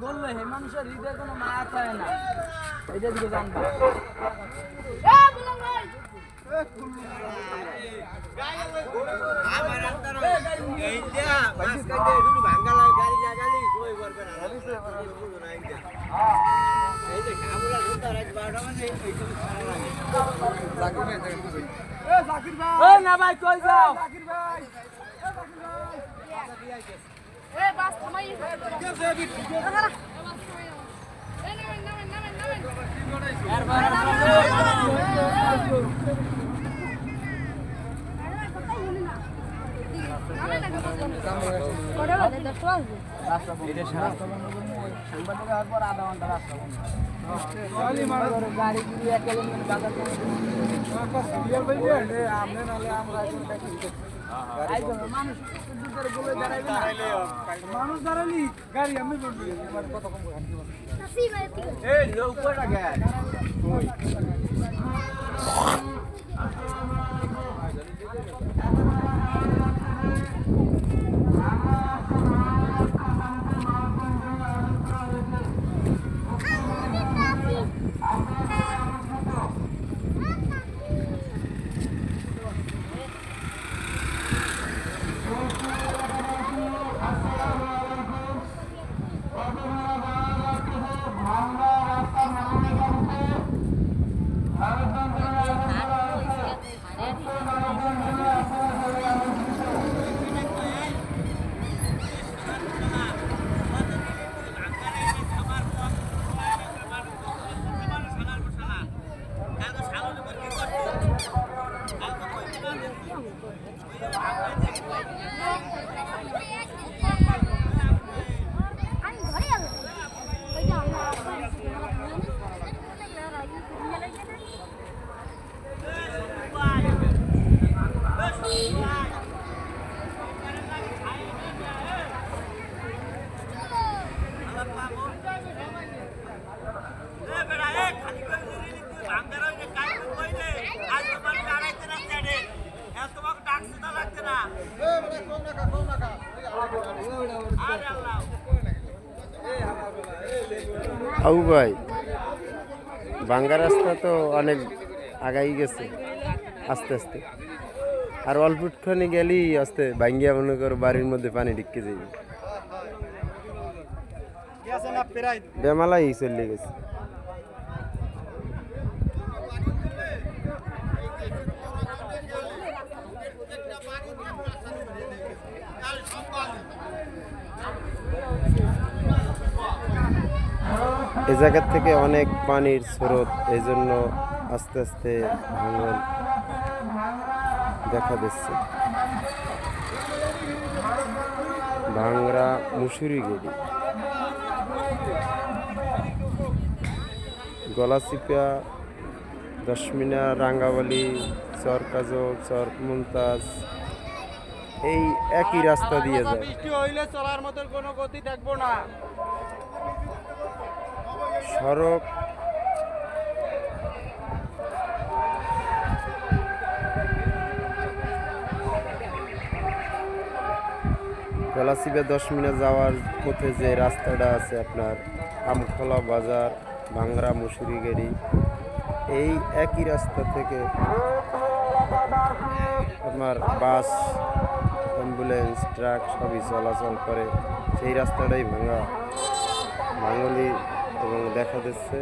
বললে হে মানুষের হৃদয়ে কোনো মায়া চায় না, এটা দিকে জানবে। না ভাই কই যাও আধা ঘন্টা রাস্তা গাড়ি মানুষ দাঁড়ালি গাড়ি আমি কত কম আউ ভাই ভাঙ্গা রাস্তা তো অনেক আগাই গেছে আস্তে আস্তে, আর অল্পখানি গেলেই আস্তে ভাঙ্গিয়া মনে করো বাড়ির মধ্যে পানি ঢুকে যাবে, বেমালাই চলে গেছে। এই জায়গা থেকে অনেক পানির স্রোত, এই জন্য আস্তে আস্তে ভাঙন দেখা দিচ্ছে। ভাংরা মুসুরি গেড়ি, গলাচিপা, দশমিনা, রাঙ্গাবালি, চর কাজল, চর মুমতাজ, এই একই রাস্তা দিয়ে যায়। বৃষ্টি হইলে চলার মতো কোনো গতি দেখবো না। সড়ক গলাচিপা 10 মিনিট যাওয়ার পথে যে রাস্তাটা আছে আপনার আমখোলা বাজার, ভাংরা মুসুরি গেড়ি, এই একই রাস্তা থেকে আপনার বাস, অ্যাম্বুলেন্স, ট্রাক সবই চলাচল করে। সেই রাস্তাটাই ভাঙলি এবং দেখা যাচ্ছে